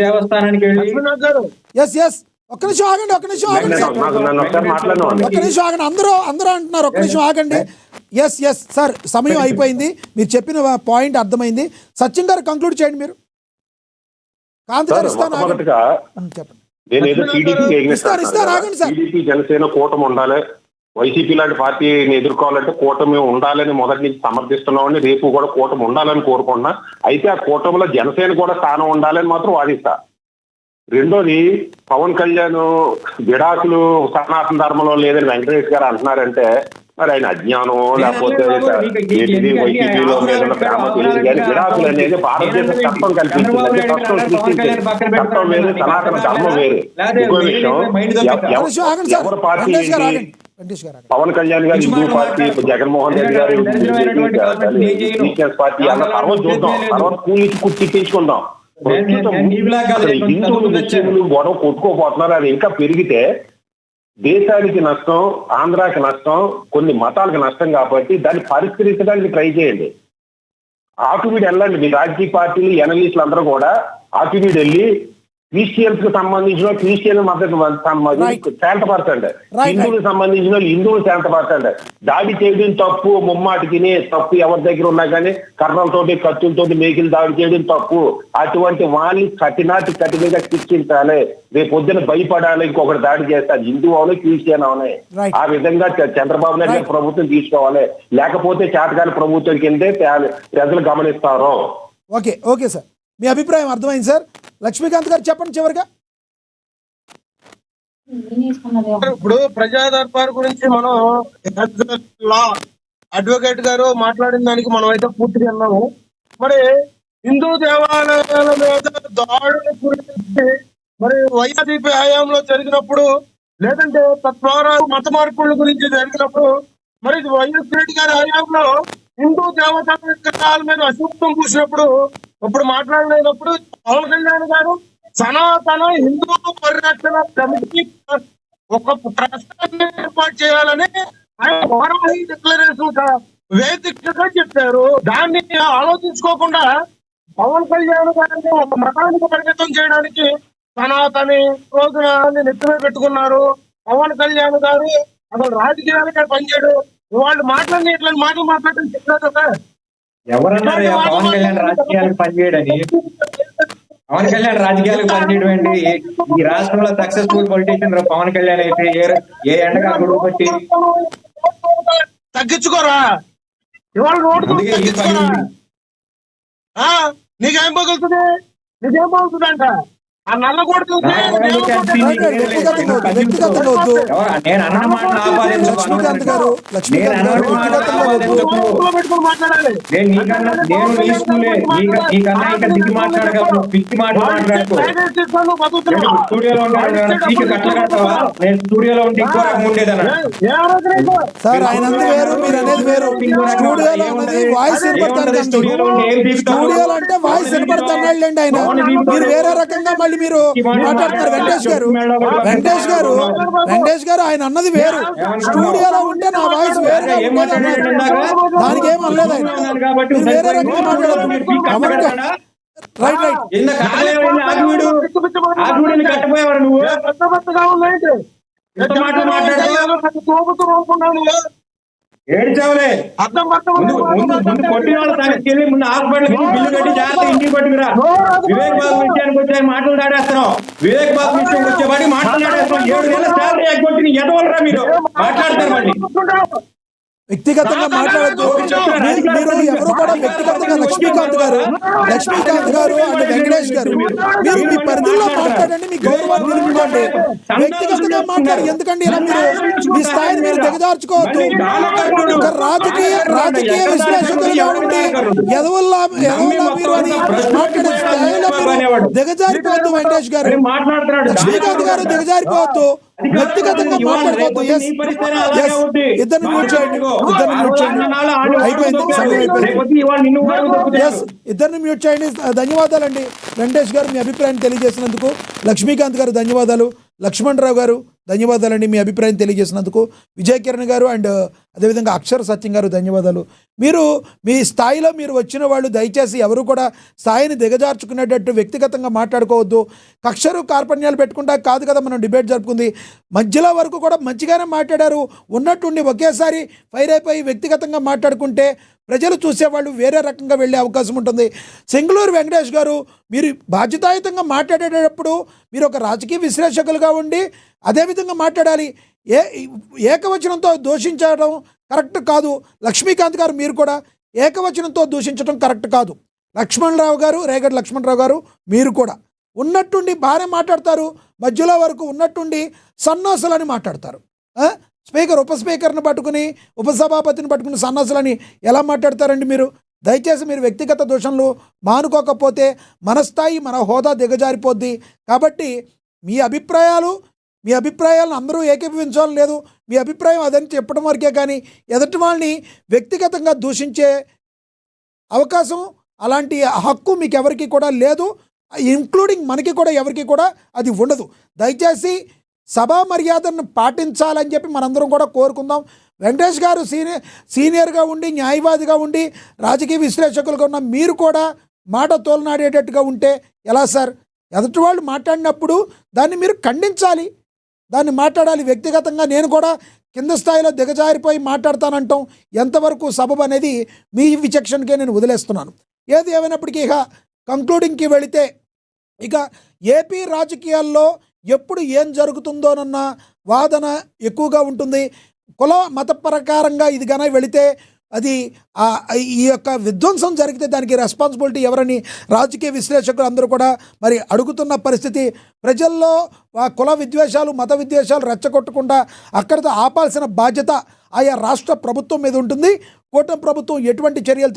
దేవస్థానానికి వెళ్ళి ఒక్క నిమిషం ఆగండి అందరూ అంటున్నారు, ఒక్క నిమిషం ఆగండి. ఎస్ సార్, సమయం అయిపోయింది, మీరు చెప్పిన పాయింట్ అర్థమైంది. సచిన్ గారు కంక్లూడ్ చేయండి మీరు. కాంతి గారు టీడీపీ జనసేన కూటమి ఉండాలి, వైసీపీ లాంటి పార్టీని ఎదుర్కోవాలంటే కూటమి ఉండాలని మొదటి నుంచి సమర్థిస్తున్నామని, రేపు కూడా కూటమి ఉండాలని కోరుకుంటున్నా. అయితే ఆ కూటమిలో జనసేన కూడా స్థానం ఉండాలని మాత్రం వాదిస్తా. రెండోది, పవన్ కళ్యాణ్ విడాకులు సనాతన ధర్మంలో లేదని వెంకటేష్ గారు అంటున్నారంటే మరి ఆయన అజ్ఞానం లేకపోతే వైసీపీలో మీద ప్రేమ తెలియదు. కానీ విడాకులు అనేది భారతదేశ చట్టం కల్పించింది, చట్టం సృష్టించింది. చట్టం వేరు, సనాతన ధర్మం వేరు. ఇంకో విషయం, ఎవరి పార్టీ పవన్ కళ్యాణ్ గారు హిందూ పార్టీ, జగన్మోహన్ రెడ్డి గారు పార్టీ అన్న తర్వాత చూద్దాం, తర్వాత స్కూల్ నుంచి కుర్చీపించుకుందాం. హిందువులు ముస్లింలు గొడవ కొట్టుకోపోతున్నారు, అది ఇంకా పెరిగితే దేశానికి నష్టం, ఆంధ్రాకి నష్టం, కొన్ని మతాలకు నష్టం. కాబట్టి దాన్ని పరిష్కరించడానికి ట్రై చేయండి. ఆటువీడు వెళ్ళండి, మీ రాజకీయ పార్టీలు ఎనలిస్టులు అందరూ కూడా ఆటువీడు వెళ్ళి క్రిస్టియన్స్ కు సంబంధించిన క్రిస్టియన్ మద్దతు శాంతపరచండి, హిందువులకు సంబంధించిన హిందువులు శాంతపరచండి. దాడి చేయడం తప్పు, ముమ్మాటికి తప్పు. ఎవరి దగ్గర ఉన్నా కానీ కర్రలతోటి కత్తులతోటి మేకిలు దాడి చేయడం తప్పు. అటువంటి వాళ్ళని కఠినంగా శిక్షించాలి. రేపు పొద్దున భయపడాలి, ఇంకొకటి దాడి చేస్తారు, హిందూ అవనే క్రిస్టియన్ అవనే. ఆ విధంగా చంద్రబాబు నాయుడు గారి ప్రభుత్వం తీసుకోవాలి, లేకపోతే చేతకాని ప్రభుత్వం కిందే ప్రజలు గమనిస్తారు. ఓకే సార్, మీ అభిప్రాయం అర్థమైంది సార్. లక్ష్మీకాంత్ గారు చెప్పండి చివరిగా. ఇప్పుడు ప్రజా దర్బార్ గురించి మనం లా అడ్వకేట్ గారు మాట్లాడిన దానికి మనం అయితే పూర్తిగా అన్నాము. మరి హిందూ దేవాలయాల మీద దాడుల గురించి మరి వైసీపీ హయాంలో జరిగినప్పుడు, లేదంటే తద్వారా మత మార్పుల గురించి జరిగినప్పుడు, మరి వైఎస్ రెడ్డి గారి హయాంలో హిందూ దేవతా విగ్రహాల మీద అశుభ్రం పూసినప్పుడు ఇప్పుడు మాట్లాడలేనప్పుడు పవన్ కళ్యాణ్ గారు సనాతన హిందూ పరిరక్షణ కమిటీ ఒక ట్రస్ట్ని ఏర్పాటు చేయాలని ఆయన వారాహి డిక్లరేషన్ వేదికగా చెప్పారు. దాన్ని ఆలోచించుకోకుండా పవన్ కళ్యాణ్ గారిని ఒక మతానికి పరిమితం చేయడానికి సనాతని రోజున నెత్తిన పెట్టుకున్నారు. పవన్ కళ్యాణ్ గారు అసలు రాజకీయాలకే పనిచేయడు. వాళ్ళు మాట్లాడిన ఇట్లాంటి మాటలు మాట్లాడటం చెప్పలేదు కదా. ఎవరన్నారు పవన్ కళ్యాణ్ రాజకీయాలకు పనిచేయడని? పవన్ కళ్యాణ్ రాజకీయాలకు పనిచేయడం అండి. ఈ రాష్ట్రంలో సక్సెస్ఫుల్ పొలిటీషియన్ పవన్ కళ్యాణ్ అయితే ఏ ఎండగా గొడవ పట్టి తగ్గించుకోరా, ఇవాళ రోడ్డు నీకేం పగులుతుంది, నీకేం పగులుతుందంట. ఆ నల్ల కొడుకు సార్ ఆయన వేరు, మీరు అనేది వేరు. స్టూడియోలో ఉన్నది వాయిస్ వినపడతాను, స్టూడియోలో అంటే వాయిస్ వినపడుతున్నాళ్ళండి ఆయన. మీరు వేరే రకంగా మళ్ళీ మీరు మాట్లాడుతున్నారు. వెంకటేష్ గారు ఆయన అన్నది వేరు. స్టూడియోలో ఉంటే నా వాయిస్ వేరుగా ఉండేది, దానికి ఏం అనలేదు ఆయన. మీరు వేరే రకంగా మాట్లాడదు. ఏడ్చావులే కొట్టిన వాళ్ళ సంగతి ముందు హాస్పిటల్ బిల్లు కట్టి జాగ్రత్త ఇంటికి పట్టుకురా. వివేక్ బాబు విషయానికి వచ్చే మాటలు దాడేస్తున్నాం. వివేక్ బాబు విషయానికి వచ్చేవాడి మాటలు దాడేస్తున్నాం. 7 నెలల శాలరీ ఎగ్గొట్టి ఎదవలరా మీరు మాట్లాడతారు. మళ్ళీ వ్యక్తిగతంగా మాట్లాడద్దు. మీరు ఎవరు కూడా వ్యక్తిగతంగా లక్ష్మీకాంత్ గారు అండ్ వెంకటేష్ గారు మీరు మీ పరిధిలో మాట్లాడండి, మీ గౌరవాన్ని నిలుపుకోండి. వ్యక్తిగతంగా మాట్లాడు, ఎందుకంటే ఇలా మీరు మీ స్థాయిని మీరు దిగజార్చుకోవద్దు. రాజకీయ విశ్లేషకులుగా ఉండి ఎదవల్లా మీరు అని మాట్లాడే స్థాయిలో మీరు దిగజారిపోవద్దు. వెంకటేష్ గారు, లక్ష్మీకాంత్ గారు దిగజారిపోవద్దు, వ్యక్తిగతంగా మాట్లాడుకోవద్దు. ఇద్దరిని మ్యూట్ చేయండి. ఇద్దరిని మ్యూట్ చేయండి. ధన్యవాదాలండి వెంకటేష్ గారు మీ అభిప్రాయం తెలియజేసినందుకు. లక్ష్మీకాంత్ గారు ధన్యవాదాలు. లక్ష్మణ్ రావు గారు ధన్యవాదాలండి మీ అభిప్రాయం తెలియజేసినందుకు. విజయ్ కిరణ్ గారు అండ్ అదేవిధంగా అక్షర సత్యం గారు ధన్యవాదాలు. మీరు మీ స్థాయిలో మీరు వచ్చిన వాళ్ళు దయచేసి ఎవరు కూడా స్థాయిని దిగజార్చుకునేటట్టు వ్యక్తిగతంగా మాట్లాడుకోవద్దు. కక్షరు కార్పణ్యాలు పెట్టుకుంటా కాదు కదా మనం డిబేట్ జరుపుకుంది. మధ్యలో వరకు కూడా మంచిగానే మాట్లాడారు. ఉన్నట్టుండి ఒకేసారి ఫైర్ అయిపోయి వ్యక్తిగతంగా మాట్లాడుకుంటే ప్రజలు చూసేవాళ్ళు వేరే రకంగా వెళ్ళే అవకాశం ఉంటుంది. సింగళూరు వెంకటేష్ గారు, మీరు బాధ్యతాయుతంగా మాట్లాడేటప్పుడు మీరు ఒక రాజకీయ విశ్లేషకులుగా ఉండి అదేవిధంగా మాట్లాడాలి. ఏకవచనంతో దూషించడం కరెక్ట్ కాదు. లక్ష్మీకాంత్ గారు, మీరు కూడా ఏకవచనంతో దూషించడం కరెక్ట్ కాదు. లక్ష్మణరావు గారు, రేగడి లక్ష్మణరావు గారు, మీరు కూడా ఉన్నట్టుండి బాగానే మాట్లాడతారు. మధ్యలో వరకు ఉన్నట్టుండి సన్నాసులని మాట్లాడతారు. స్పీకర్ ఉప స్పీకర్ని పట్టుకుని ఉపసభాపతిని పట్టుకుని సన్నాసులని ఎలా మాట్లాడతారండి మీరు? దయచేసి మీరు వ్యక్తిగత దోషంలు మానుకోకపోతే మన స్థాయి మన హోదా దిగజారిపోద్ది. కాబట్టి మీ అభిప్రాయాలను అందరూ ఏకీభవించాలని లేదు. మీ అభిప్రాయం అదని చెప్పడం వరకే కానీ ఎదుటి వాళ్ళని వ్యక్తిగతంగా దూషించే అవకాశం, అలాంటి హక్కు మీకు ఎవరికి కూడా లేదు. ఇంక్లూడింగ్ మనకి కూడా ఎవరికి కూడా అది ఉండదు. దయచేసి సభా మర్యాదను పాటించాలని చెప్పి మనందరం కూడా కోరుకుందాం. వెంకటేష్ గారు సీనియర్గా ఉండి న్యాయవాదిగా ఉండి రాజకీయ విశ్లేషకులుగా ఉన్న మీరు కూడా మాట తోలనాడేటట్టుగా ఉంటే ఎలా సార్? ఎదుటి వాళ్ళు మాట్లాడినప్పుడు దాన్ని మీరు ఖండించాలి, దాన్ని మాట్లాడాలి. వ్యక్తిగతంగా నేను కూడా కింద స్థాయిలో దిగజారిపోయి మాట్లాడతానంటాం ఎంతవరకు సబబు అనేది మీ విచక్షణకే నేను వదిలేస్తున్నాను. ఏది ఏమైనప్పటికీ ఇక కంక్లూడింగ్కి వెళితే, ఇక ఏపీ రాజకీయాల్లో ఎప్పుడు ఏం జరుగుతుందోనన్న వాదన ఎక్కువగా ఉంటుంది. కుల మత ప్రకారంగా ఇది కనుక వెళితే అది ఈ యొక్క విధ్వంసం జరిగితే దానికి రెస్పాన్సిబిలిటీ ఎవరని రాజకీయ విశ్లేషకులు అందరూ కూడా మరి అడుగుతున్న పరిస్థితి. ప్రజల్లో కుల విద్వేషాలు మత విద్వేషాలు రెచ్చగొట్టకుండా అక్కడితో ఆపాల్సిన బాధ్యత ఆయా రాష్ట్ర ప్రభుత్వం మీద ఉంటుంది. కూటమి ప్రభుత్వం ఎటువంటి చర్యలు